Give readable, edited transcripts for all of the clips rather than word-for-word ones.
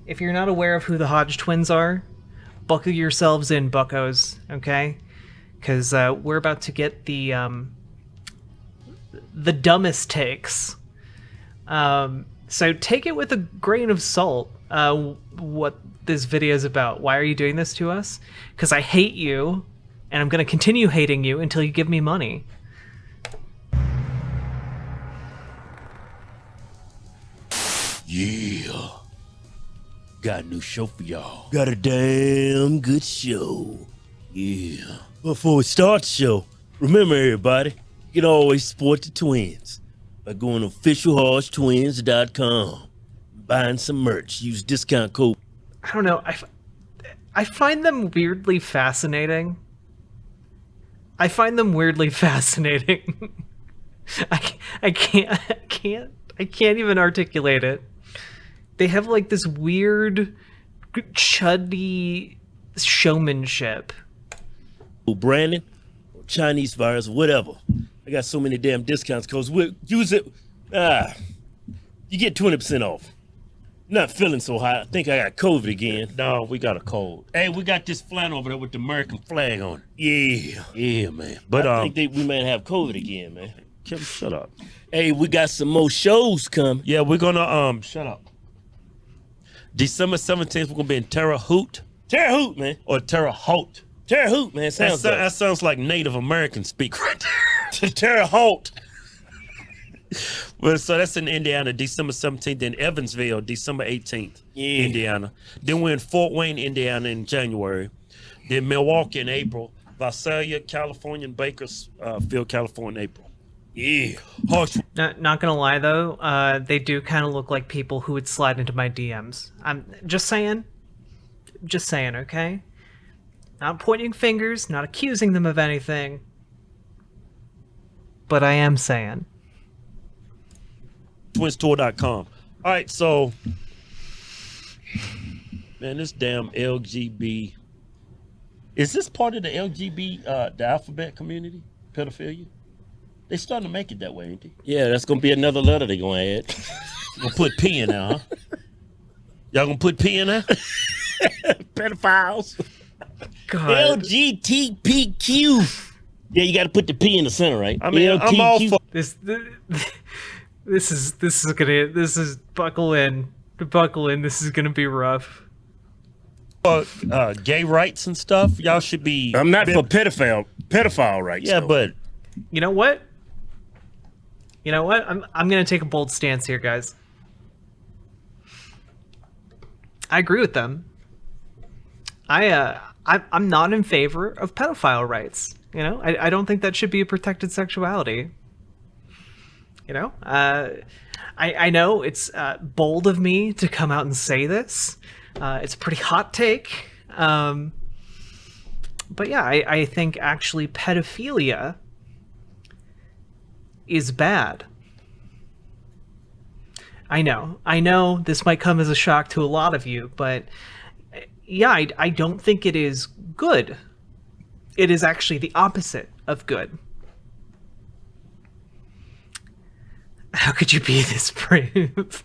if you're not aware of who the Hodge twins are, buckle yourselves in, buckos, okay? Because we're about to get the dumbest takes. So take it with a grain of salt, what this video is about. Why are you doing this to us? Because I hate you, and I'm going to continue hating you until you give me money. Yeah. Got a new show for y'all. Got a damn good show. Yeah. Before we start the show, remember everybody, you can always support the twins by going to officialhodgetwins.com, buying some merch. Use discount code. I don't know. I find them weirdly fascinating. I find them weirdly fascinating. I can't even articulate it. They have like this weird, chuddy showmanship. Brandon, or Chinese virus, whatever. I got so many damn discounts codes. We'll use it. You get 20% off. Not feeling so hot. I think I got COVID again. No, we got a cold. Hey, we got this flannel over there with the American flag on it. Yeah, man. But I think we might have COVID again, man. Kim, shut up. Hey, we got some more shows coming. Yeah, we're gonna shut up. December 17th, we're gonna be in Terre Haute. Terre Haute, man. Or Terre Haute. Terre Haute, man. That sounds like Native American speak right there. Terre Haute. Well, so that's in Indiana, December 17th. Then Evansville, December 18th, Indiana. Then we're in Fort Wayne, Indiana in January. Then Milwaukee in April. Visalia, California, and Bakersfield, California in April. Yeah. Hodge. Not gonna lie though, they do kind of look like people who would slide into my DMs. I'm just saying, okay? Not pointing fingers, not accusing them of anything, but I am saying. Twinstour.com. All right, so, man, this damn LGB. Is this part of the LGB, the alphabet community? Pedophilia? They starting to make it that way, ain't they? Yeah, that's gonna be another letter they gonna add. Gonna put P in there, huh? Y'all gonna put P in there? Pedophiles. God. LGBTQ. Yeah, you gotta put the P in the center, right? I mean, I'm all for This is buckle in. This is gonna be rough. gay rights and stuff. Y'all should be. I'm not for pedophile rights. Yeah, though. but You know what? I'm gonna take a bold stance here, guys. I agree with them. I'm not in favor of pedophile rights. I don't think that should be a protected sexuality. I know it's bold of me to come out and say this. It's a pretty hot take. But yeah, I think actually pedophilia is bad. I know this might come as a shock to a lot of you, but yeah, I don't think it is good. It is actually the opposite of good. How could you be this brave?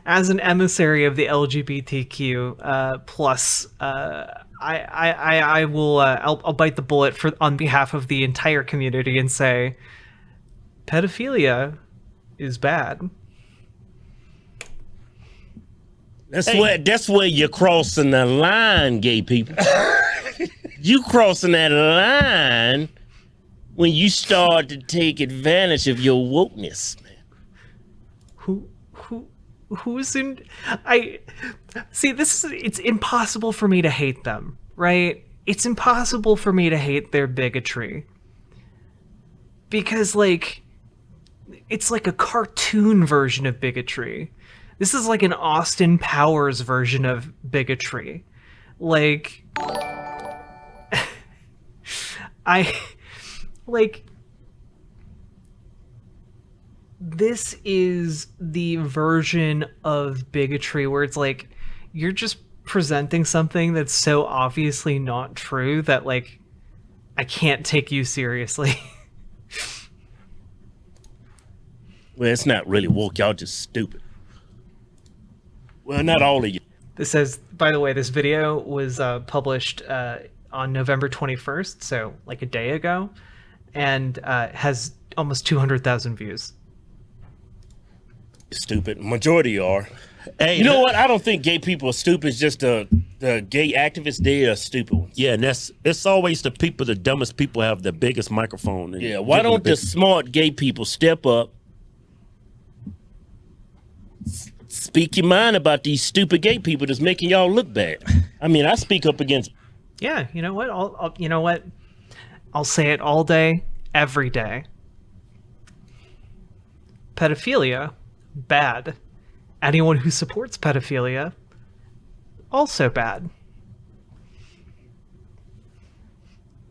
As an emissary of the LGBTQ plus, I will I'll bite the bullet on behalf of the entire community and say pedophilia is bad. That's where you're crossing the line, gay people. You crossing that line when you start to take advantage of your wokeness, man. Who's in? I see. It's impossible for me to hate them, right? It's impossible for me to hate their bigotry because, like, it's like a cartoon version of bigotry. This is like an Austin Powers version of bigotry. Like, this is the version of bigotry where it's like you're just presenting something that's so obviously not true that, like, I can't take you seriously. Well, it's not really woke. Y'all just stupid. Well, not all of you. This says, by the way, this video was published on November 21st, so like a day ago, and has almost 200,000 views. Stupid. Majority are. Hey, You know what? I don't think gay people are stupid. It's just the gay activists. They are stupid ones. Yeah, and it's always the people, the dumbest people have the biggest microphone. And Yeah. Why give them don't the biggest- smart gay people step up, speak your mind about these stupid gay people that's making y'all look bad? I mean, I speak up against. Yeah, you know what? You know what? I'll say it all day, every day. Pedophilia, bad. Anyone who supports pedophilia, also bad.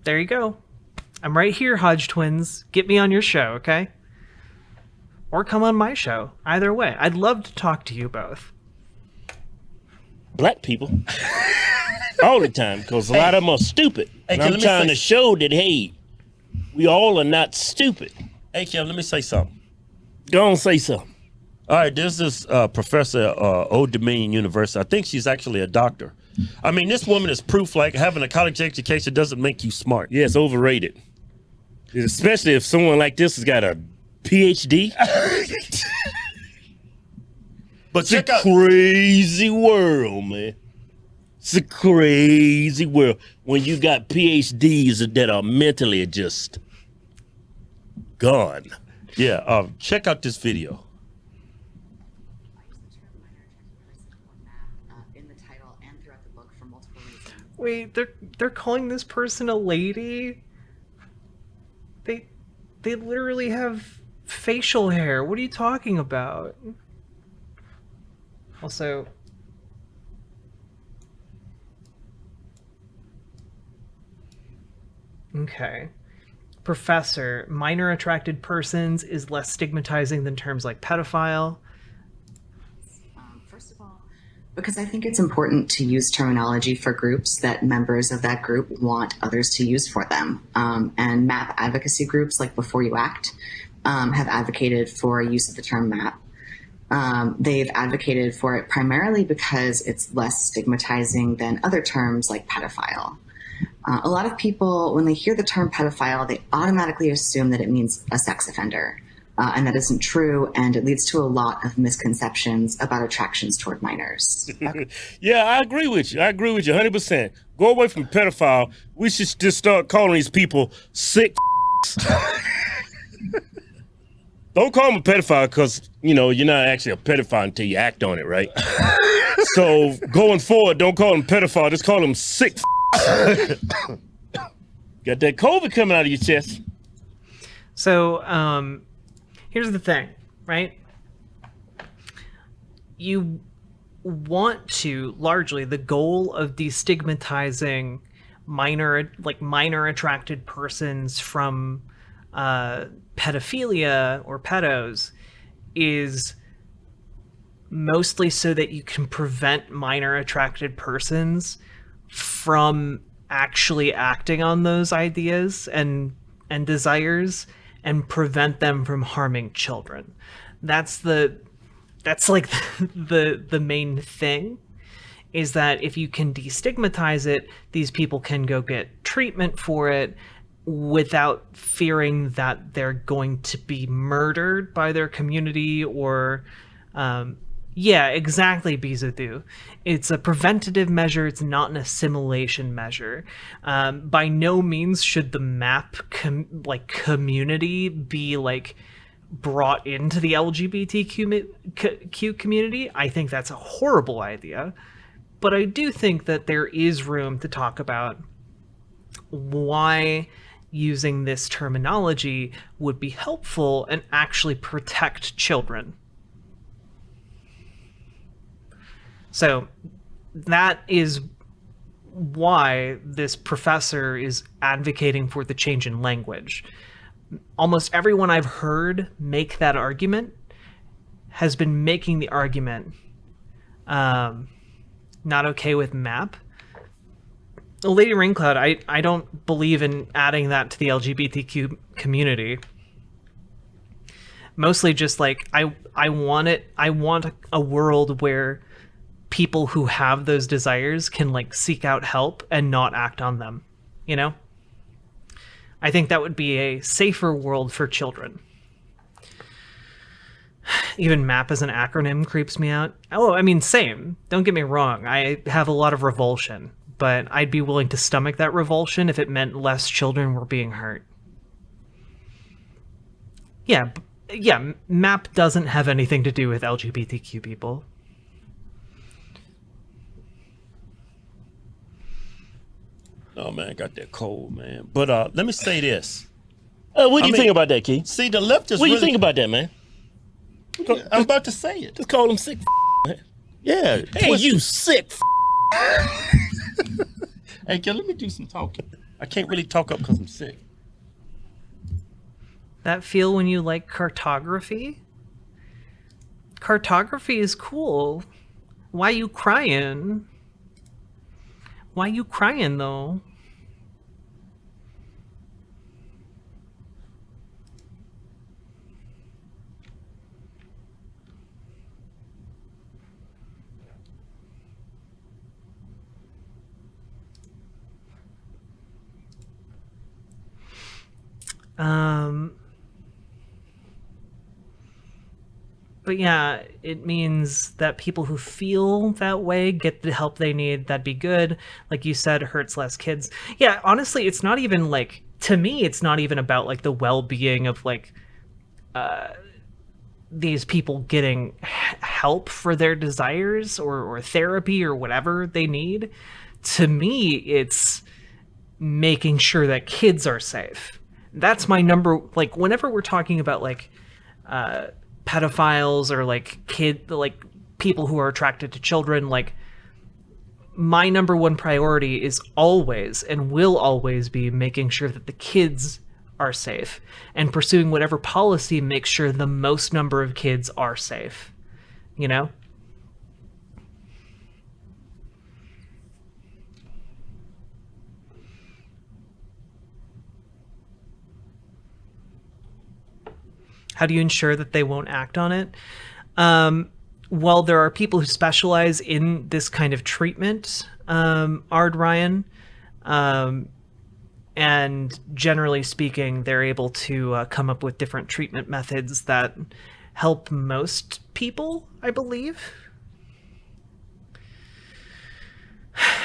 There you go. I'm right here, Hodge twins. Get me on your show, okay? Or come on my show. Either way. I'd love to talk to you both. Black people all the time, because a lot of them are stupid. And let I'm me trying say- to show that, hey, we all are not stupid. Hey, Kim, let me say something. Go on, say something. All right, there's this professor at Old Dominion University. I think she's actually a doctor. I mean, this woman is proof like having a college education doesn't make you smart. Yeah, it's overrated. Especially if someone like this has got a PhD. But It's a check out, crazy world, man. It's a crazy world when you got PhDs that are mentally just gone. yeah, check out this video. In the title and throughout the book for multiple reasons. Wait, they're calling this person a lady? They literally have facial hair. What are you talking about? Also, okay. Professor, minor attracted persons is less stigmatizing than terms like pedophile. First of all, because I think it's important to use terminology for groups that members of that group want others to use for them. And MAP advocacy groups like Before You Act have advocated for use of the term MAP. They've advocated for it primarily because it's less stigmatizing than other terms like pedophile. A lot of people, when they hear the term pedophile, they automatically assume that it means a sex offender. And that isn't true, and it leads to a lot of misconceptions about attractions toward minors. Yeah, I agree with you. I agree with you 100%. Go away from pedophile. We should just start calling these people sick. Don't call them a pedophile because, you know, you're not actually a pedophile until you act on it, right? So going forward, don't call them pedophile. Just call them sick. Got that COVID coming out of your chest. So, here's the thing, right? You want to, largely, the goal of destigmatizing minor attracted persons from pedophilia or pedos is mostly so that you can prevent minor attracted persons from actually acting on those ideas and desires and prevent them from harming children. That's like the main thing, is that if you can destigmatize it, these people can go get treatment for it without fearing that they're going to be murdered by their community or yeah, exactly, Bizadu. It's a preventative measure. It's not an assimilation measure. By no means should the MAP community be like brought into the LGBTQ community. I think that's a horrible idea. But I do think that there is room to talk about why using this terminology would be helpful and actually protect children. So that is why this professor is advocating for the change in language. Almost everyone I've heard make that argument has been making the argument not okay with MAP. Lady Raincloud, I don't believe in adding that to the LGBTQ community. Mostly just like I want it. I want a world where people who have those desires can like seek out help and not act on them. You know? I think that would be a safer world for children. Even MAP as an acronym creeps me out. Oh, I mean, same. Don't get me wrong. I have a lot of revulsion, but I'd be willing to stomach that revulsion if it meant less children were being hurt. Yeah, yeah, MAP doesn't have anything to do with LGBTQ people. Oh man, I got that cold, man. But let me say this. What do you think about that, Key? See, the left is What do you really, think about that, man? I'm about to say it. Just call him sick. Man. Yeah. Hey, Twist you it. sick. Hey, let me do some talking. I can't really talk up because I'm sick. That feel when you like cartography? Cartography is cool. Why you crying? Why you crying, though? But yeah, it means that people who feel that way get the help they need. That'd be good. Like you said, hurts less kids. Yeah, honestly, it's not even like, to me, it's not even about like the well-being of like these people getting help for their desires or therapy or whatever they need. To me, it's making sure that kids are safe. That's my number. Like whenever we're talking about like pedophiles or like people who are attracted to children, like my number one priority is always and will always be making sure that the kids are safe and pursuing whatever policy makes sure the most number of kids are safe, you know? How do you ensure that they won't act on it? Well, there are people who specialize in this kind of treatment, Ard Ryan, and generally speaking, they're able to come up with different treatment methods that help most people, I believe.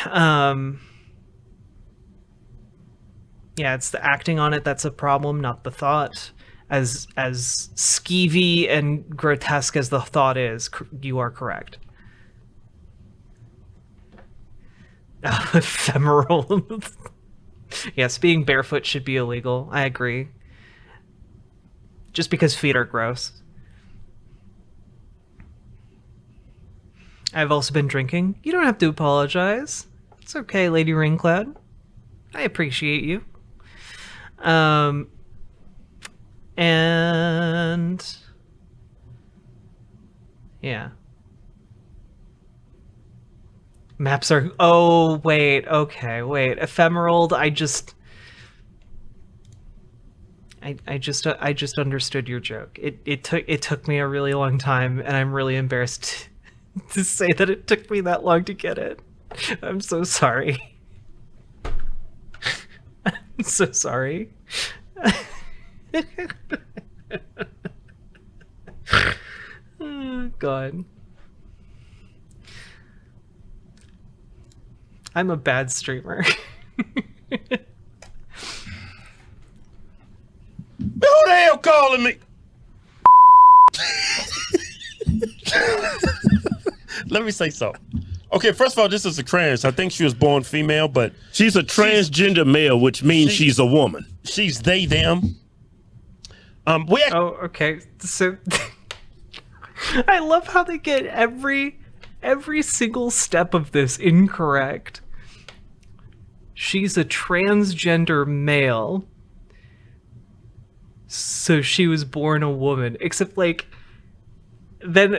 Yeah, it's the acting on it that's a problem, not the thought. As skeevy and grotesque as the thought is, you are correct. Ephemeral. Yes, being barefoot should be illegal. I agree. Just because feet are gross. I've also been drinking. You don't have to apologize. It's okay, Lady Ringcloud. I appreciate you. And yeah. Maps are, oh wait, okay, wait. Ephemeral, I just understood your joke. It took me a really long time, and I'm really embarrassed to say that it took me that long to get it. I'm so sorry. I'm so sorry. Oh, God. I'm a bad streamer. Who the hell calling me? Let me say something. Okay, first of all, this is a trans. I think she was born female, but She's a transgender male, which means she's a woman. she's they, them. Oh, okay. So I love how they get every single step of this incorrect. She's a transgender male, so she was born a woman. Except, like, then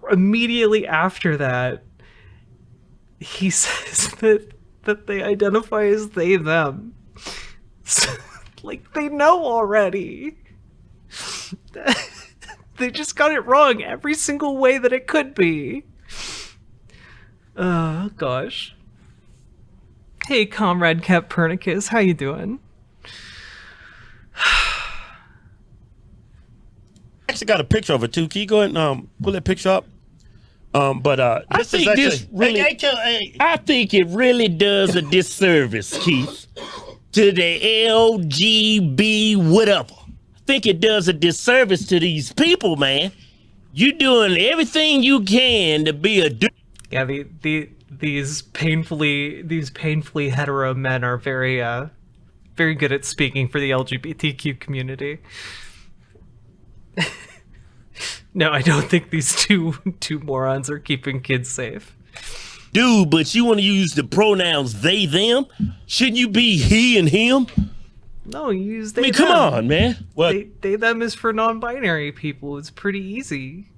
immediately after that, he says that they identify as they, them. So, like, they know already. They just got it wrong every single way that it could be. Oh, gosh. Hey, Comrade Copernicus, how you doing? Actually got a picture of it too. Can you go ahead and pull that picture up? This is actually really. I think it really does a disservice, Keith, to the LGB whatever. I think it does a disservice to these people, man. You doing everything you can to be a Yeah, these painfully hetero men are very very good at speaking for the LGBTQ community. No, I don't think these two morons are keeping kids safe. dude, but you want to use the pronouns they, them? Shouldn't you be he and him? No, you use they, I mean, them. come on, man. What? They, them is for non-binary people. It's pretty easy.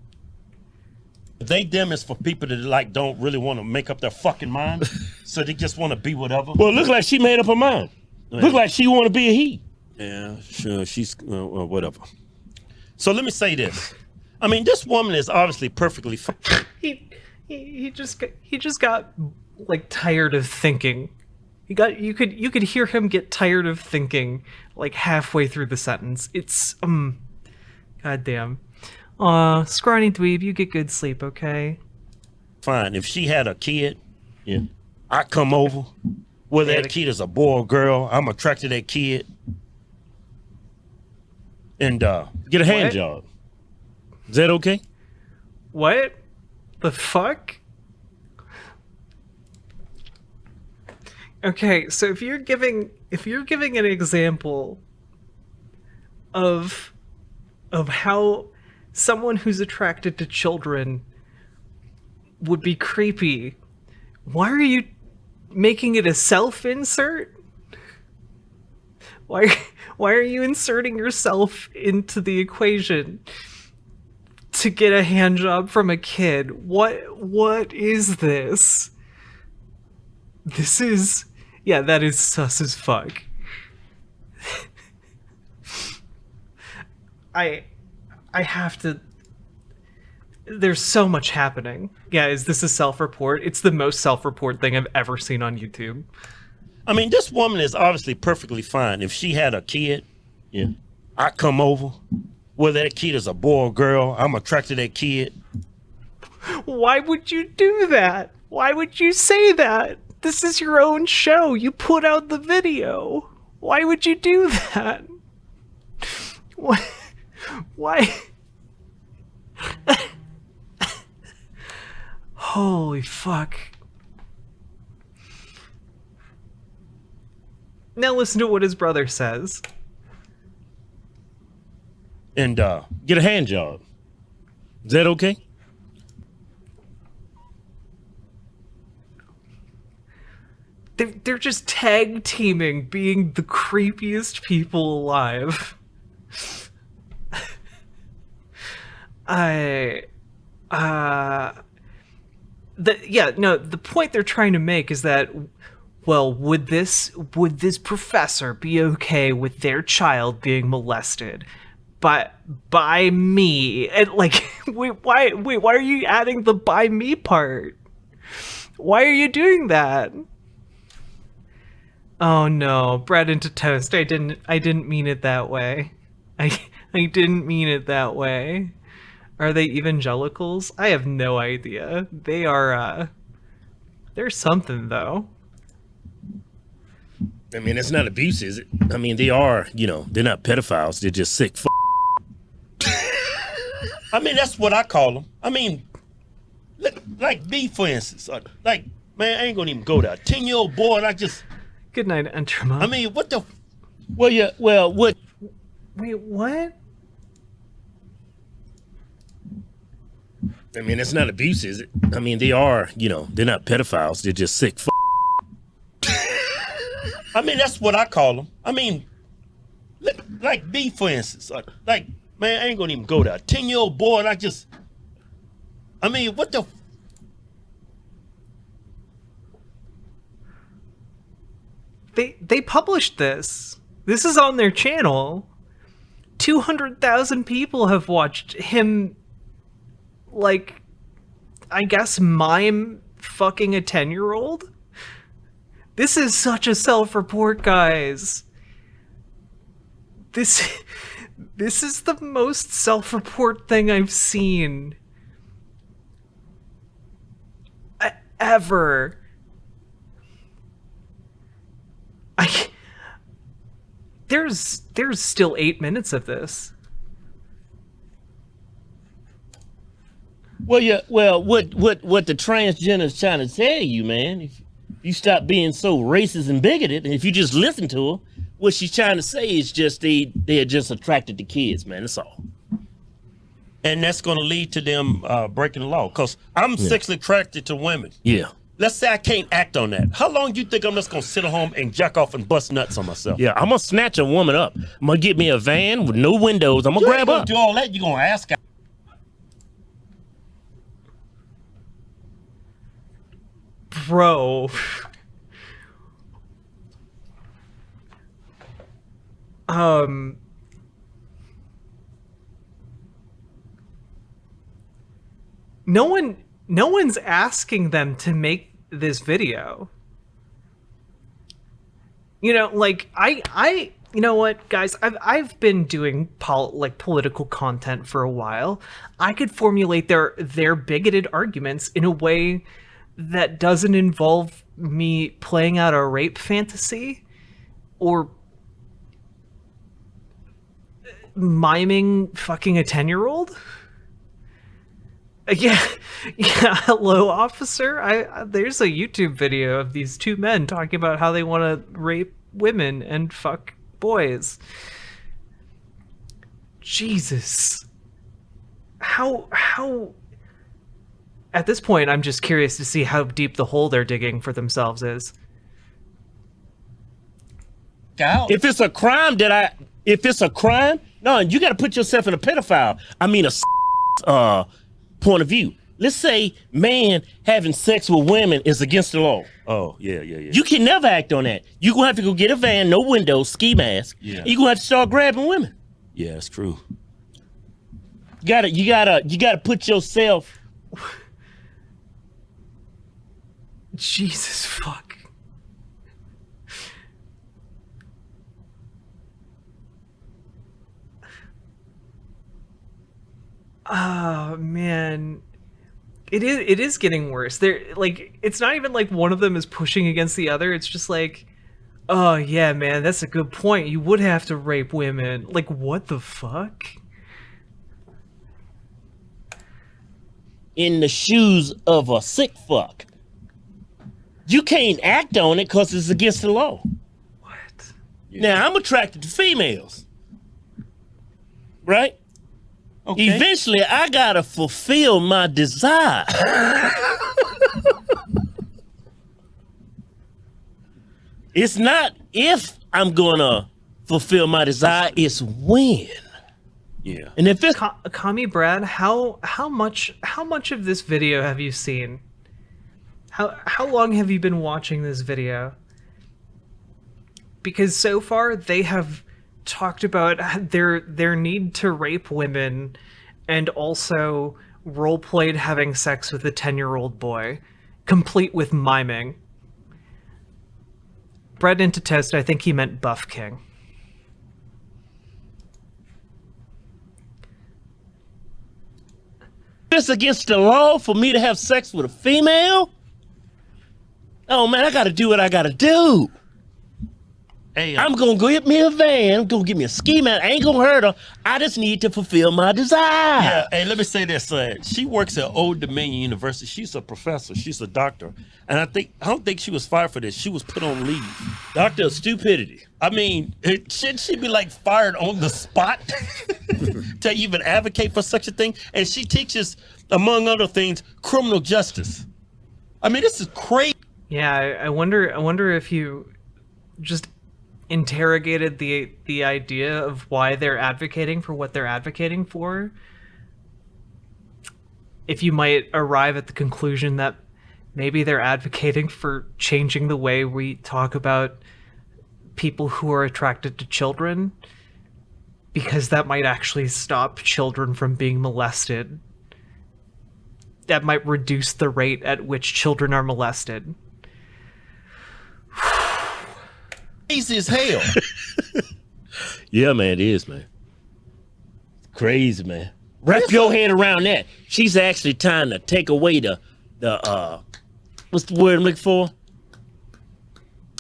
They them is for people that like don't really want to make up their fucking mind, so they just want to be whatever. Well, it looks like she made up her mind. Look like she want to be a he. Yeah, sure. She's whatever. So let me say this. I mean, this woman is obviously perfectly fine. He just got like tired of thinking. You could hear him get tired of thinking like halfway through the sentence. It's goddamn. Scrawny dweeb, you get good sleep, okay? Fine. If she had a kid, Yeah. I come over. Whether Yeah, that kid is a boy or girl, I'm attracted to that kid. And Get a hand What? job. Is that okay? What the fuck? Okay, so if you're giving an example of how someone who's attracted to children would be creepy, why are you making it a self-insert? Why are you inserting yourself into the equation to get a hand job from a kid? What is this? This is, yeah, that is sus as fuck. I have to. There's so much happening. Yeah, is this a self-report? It's the most self-report thing I've ever seen on YouTube. I mean, this woman is obviously perfectly fine. If she had a kid, Yeah. I come over. Whether that kid is a boy or girl, I'm attracted to that kid. Why would you do that? Why would you say that? This is your own show. You put out the video. Why would you do that? Why? Holy fuck. Now listen to what his brother says. And Get a hand job. Is that okay? They're just tag teaming being the creepiest people alive. The point they're trying to make is that, well, would this professor be okay with their child being molested by me? And like, why are you adding the by me part? Why are you doing that? Oh no, bread into toast. I didn't mean it that way. I didn't mean it that way. Are they evangelicals? I have no idea. They are they're something though. I mean, it's not abuse, is it? I mean, they are, they're not pedophiles. They're just sick I mean, that's what I call them. I mean, like me, for instance. Like, man, I ain't gonna even go there. 10-year-old boy, and I just. Good night, Entrama. I mean, what the? Well, yeah, well, what? Wait, what? I mean, it's not abuse, is it? I mean, they are, they're not pedophiles. They're just sick I mean, that's what I call them. I mean, like me, for instance. Like, man, I ain't gonna even go there. 10-year-old boy, and I just. I mean, what the? They published this. This is on their channel. 200,000 people have watched him, like, I guess, mime fucking a 10-year-old? This is such a self-report, guys. This is the most self-report thing I've seen ever. There's still 8 minutes of this. Well, yeah. Well, what the transgender's trying to tell you, man? If you stop being so racist and bigoted, and if you just listen to her, what she's trying to say is just they're just attracted to kids, man. That's all. And that's going to lead to them breaking the law. Because I'm sexually attracted to women. Yeah. Let's say I can't act on that. How long do you think I'm just going to sit at home and jack off and bust nuts on myself? Yeah, I'm gonna snatch a woman up. I'm gonna get me a van with no windows. I'm gonna You grab ain't gonna up. do all that. You're going to ask out. Bro. No one's asking them to make this video. You know, like I you know what, guys, I've been doing political content for a while. I could formulate their bigoted arguments in a way that doesn't involve me playing out a rape fantasy or miming fucking a 10-year-old. Yeah, hello, officer. There's a YouTube video of these two men talking about how they want to rape women and fuck boys. Jesus. How at this point, I'm just curious to see how deep the hole they're digging for themselves is. If it's a crime no, you got to put yourself in a pedophile. I mean, point of view. Let's say man having sex with women is against the law. Oh, yeah. You can never act on that. You're gonna have to go get a van, no windows, ski mask. Yeah. You're gonna have to start grabbing women. Yeah, that's true. You gotta put yourself. Jesus fuck. Oh man. It is getting worse. They're like, it's not even like one of them is pushing against the other. It's just like, oh yeah, man, that's a good point. You would have to rape women. Like, what the fuck? In the shoes of a sick fuck. You can't act on it because it's against the law. What? Now, I'm attracted to females. Right? Okay. Eventually, I gotta fulfill my desire. It's not if I'm gonna fulfill my desire, it's when. Yeah. And if it's Kami Brad, how much of this video have you seen? How long have you been watching this video? Because so far they have talked about their need to rape women and also role-played having sex with a 10-year-old boy, complete with miming. Bread into toast, I think he meant Buff King. it's against the law for me to have sex with a female, oh man, I gotta do what I gotta do. Hey, I'm gonna go get me a van, go get me a ski mat. I ain't gonna hurt her. I just need to fulfill my desire. Yeah, hey, let me say this. She works at Old Dominion University. She's a professor. She's a doctor. And I don't think she was fired for this. She was put on leave. Doctor of stupidity. I mean, shouldn't she be like fired on the spot to even advocate for such a thing? And she teaches, among other things, criminal justice. I mean, this is crazy. Yeah, I wonder if you just interrogated the idea of why they're advocating for what they're advocating for. If you might arrive at the conclusion that maybe they're advocating for changing the way we talk about people who are attracted to children, because that might actually stop children from being molested. That might reduce the rate at which children are molested. Crazy as hell. Yeah, man, it is, man. Crazy, man. Wrap your head around that. She's actually trying to take away the what's the word I'm looking for?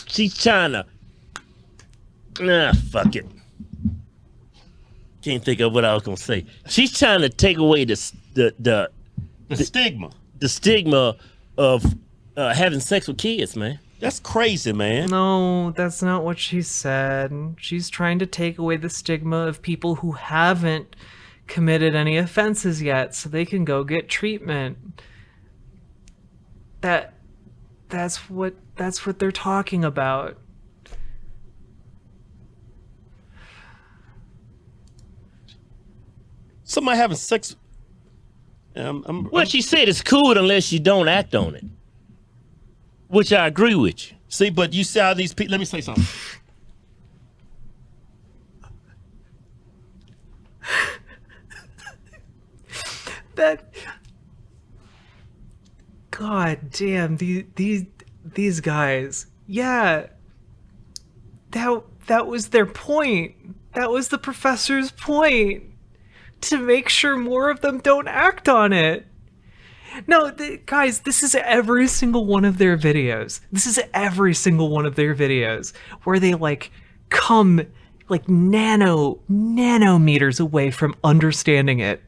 She's trying to fuck it. Can't think of what I was gonna say. She's trying to take away the stigma. The stigma of having sex with kids, man. That's crazy, man. No, that's not what she said. She's trying to take away the stigma of people who haven't committed any offenses yet so they can go get treatment. That's what they're talking about. Somebody having sex. Well, she said it's cool unless you don't act on it. Which I agree with you. See, but you see how these people. Let me say something. That. God damn, these guys. Yeah. That was their point. That was the professor's point. To make sure more of them don't act on it. No, guys, this is every single one of their videos. This is every single one of their videos where they like come like nanometers away from understanding it.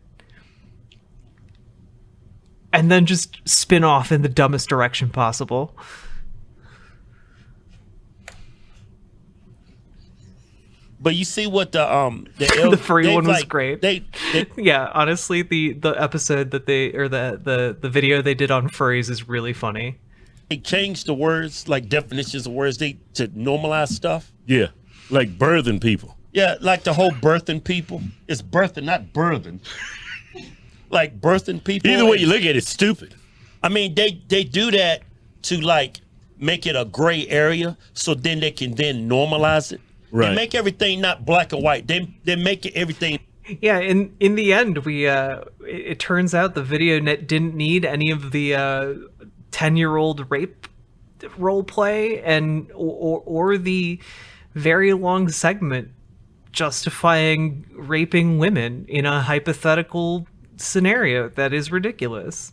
And then just spin off in the dumbest direction possible. But you see what the the free one was like, great. They yeah, honestly, the episode that they or the video they did on furries is really funny. They changed the words, like definitions of words, to normalize stuff. Yeah, like birthing people. Yeah, like the whole birthing people. It's birthing, not birthing. Like birthing people. Either way you look at it, it's stupid. I mean, they do that to like make it a gray area, so then they can then normalize it. Right. They make everything not black and white. They make it everything. Yeah, in the end, it turns out the video didn't need any of the 10-year-old rape role play and or the very long segment justifying raping women in a hypothetical scenario that is ridiculous.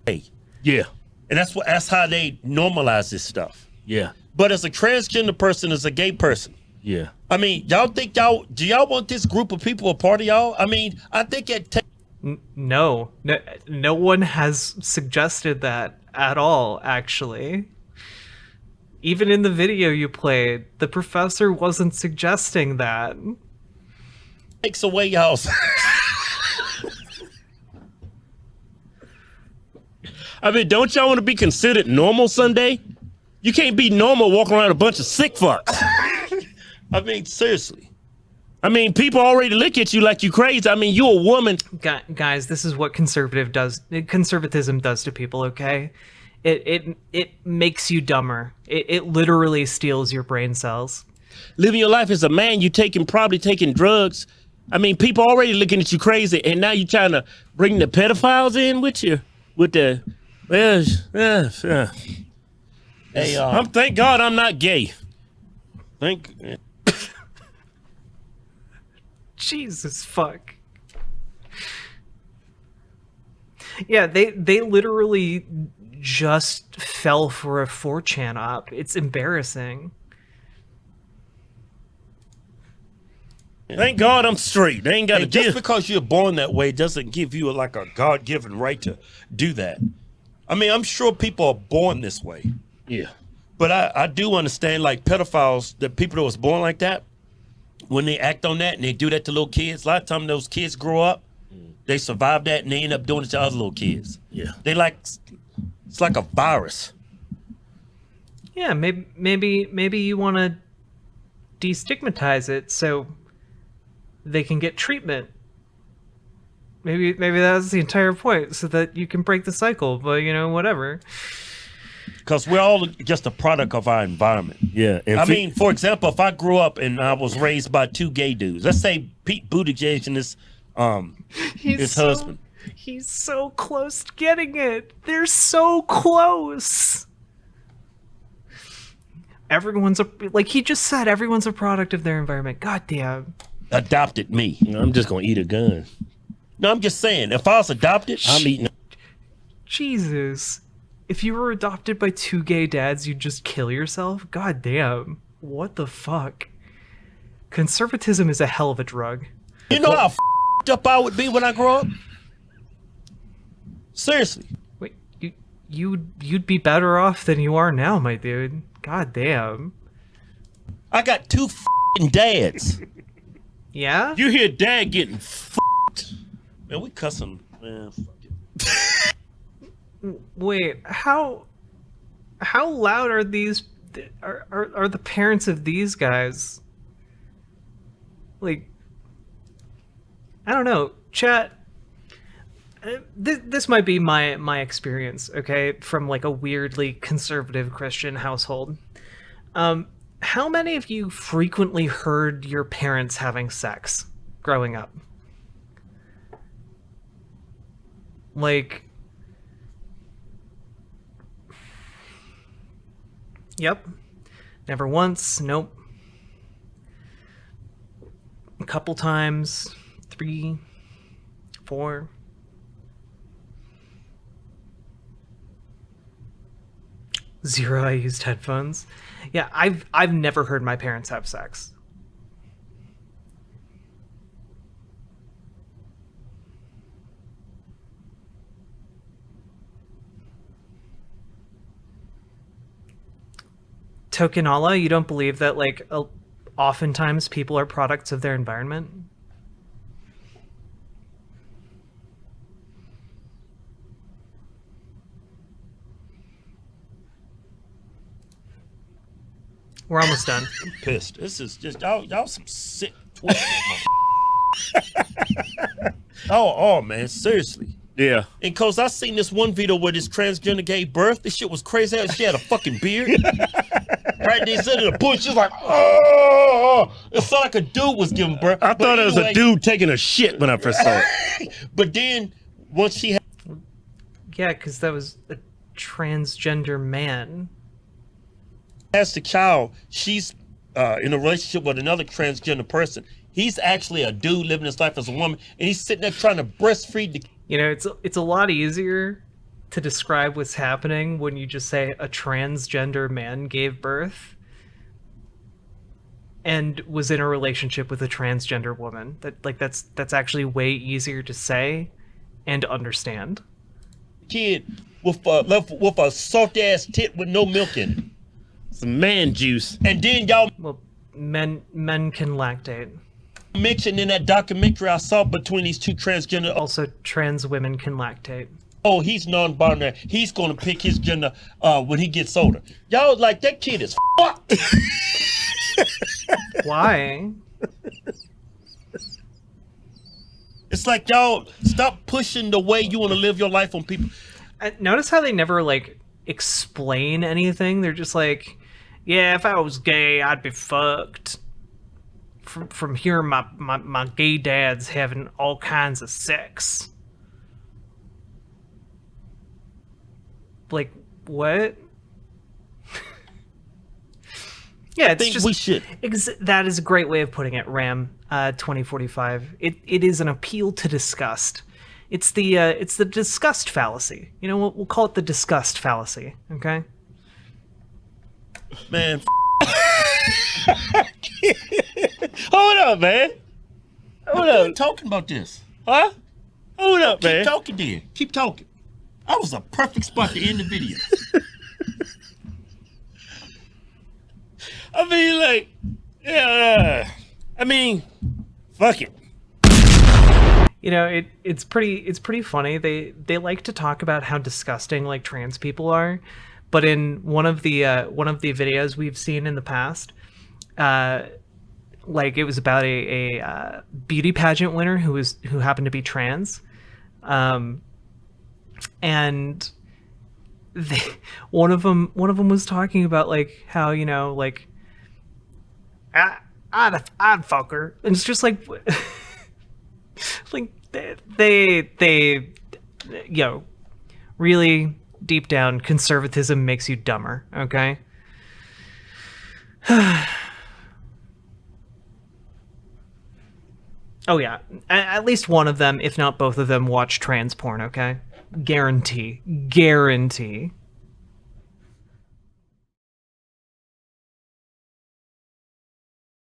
Hey, Yeah, and that's how they normalize this stuff. yeah, But as a transgender person, as a gay person, yeah. I mean, do y'all want this group of people a part of y'all? I mean, I think No one has suggested that at all, actually. Even in the video you played, the professor wasn't suggesting that. takes away y'all's. I mean, don't y'all want to be considered normal someday? You can't be normal walking around a bunch of sick fucks. I mean, seriously. I mean, people already look at you like you crazy. I mean, you a woman. Guys, this is what conservatism does to people, okay? It makes you dumber. It literally steals your brain cells. Living your life as a man, you probably taking drugs. I mean, people already looking at you crazy, and now you trying to bring the pedophiles in with you, with the, Hey, thank God I'm not gay. Jesus fuck. Yeah, they literally just fell for a 4chan op. It's embarrassing. Thank God I'm straight. They ain't got to just deal. because you're born that way doesn't give you like a God-given right to do that. I mean, I'm sure people are born this way. Yeah. But I do understand, like, pedophiles, the people that was born like that, when they act on that and they do that to little kids, a lot of times those kids grow up, they survive that, and they end up doing it to other little kids. Yeah. They like, it's like a virus. Yeah, maybe you want to destigmatize it so they can get treatment. Maybe that's the entire point, so that you can break the cycle. But whatever. because we're all just a product of our environment. Yeah. And I mean, for example, if I grew up and I was raised by two gay dudes, let's say Pete Buttigieg and his husband. He's so close to getting it. They're so close. Everyone's like he just said, everyone's a product of their environment. God damn. Adopted me. I'm just gonna eat a gun. No, I'm just saying, if I was adopted, I'm eating. Jesus. If you were adopted by two gay dads, you'd just kill yourself? God damn. What the fuck? Conservatism is a hell of a drug. You know how f***ed up I would be when I grow up? Seriously. Wait, you'd be better off than you are now, my dude. God damn. I got two f***ing dads. Yeah? You hear dad getting f***ed. Man, we cussing. Man, fuck it. Wait, how loud are these are the parents of these guys? Like, I don't know, chat. This might be my experience, okay, from like a weirdly conservative Christian household. How many of you frequently heard your parents having sex growing up? Like, yep. Never once, nope. A couple times, 3, 4. Zero, I used headphones. Yeah, I've never heard my parents have sex. Tokenala, you don't believe that like oftentimes people are products of their environment? We're almost done. I'm pissed. This is just y'all some sick twisted oh man, seriously. Yeah. And cause I seen this one video where this transgender gave birth. This shit was crazy. She had a fucking beard. Right, they said in the bush. She's like, oh, it sounded like a dude was giving birth. I thought it was a dude taking a shit when I first saw it. But then once she had, Yeah, because that was a transgender man. has the child, she's in a relationship with another transgender person. He's actually a dude living his life as a woman, and he's sitting there trying to breastfeed the. You know, it's a lot easier to describe what's happening when you just say a transgender man gave birth and was in a relationship with a transgender woman. That's actually way easier to say and understand. Kid with a soft ass tit with no milk in it. Some man juice. And then y'all Well, men can lactate. mentioned in that documentary I saw between these two transgender. Also, trans women can lactate. Oh, he's non-binary. He's gonna pick his gender when he gets older. Y'all like that kid is fucked. Why? It's like y'all stop pushing the way you want to live your life on people. Notice how they never like explain anything. They're just like, yeah, if I was gay, I'd be fucked. From hearing my gay dads having all kinds of sex. Like, what? Yeah, it's I think just we should. that is a great way of putting it. Ram 2045. It is an appeal to disgust. It's the disgust fallacy. You know, we'll call it the disgust fallacy. Okay. Man, Hold up, man. Hold I'm up. talking about this. Huh? Hold up, Keep man. talking, then. Keep talking. That was a perfect spot to end the video. I mean, like, yeah. I mean, fuck it. You know, it's pretty funny. They like to talk about how disgusting like trans people are, but in one of the videos we've seen in the past, like it was about a beauty pageant winner who happened to be trans, and they, one of them was talking about like how, you know, like I'd fuck her, and it's just like like they you know, really deep down, conservatism makes you dumber. Okay. Oh yeah, at least one of them, if not both of them, watch trans porn. Okay, guarantee.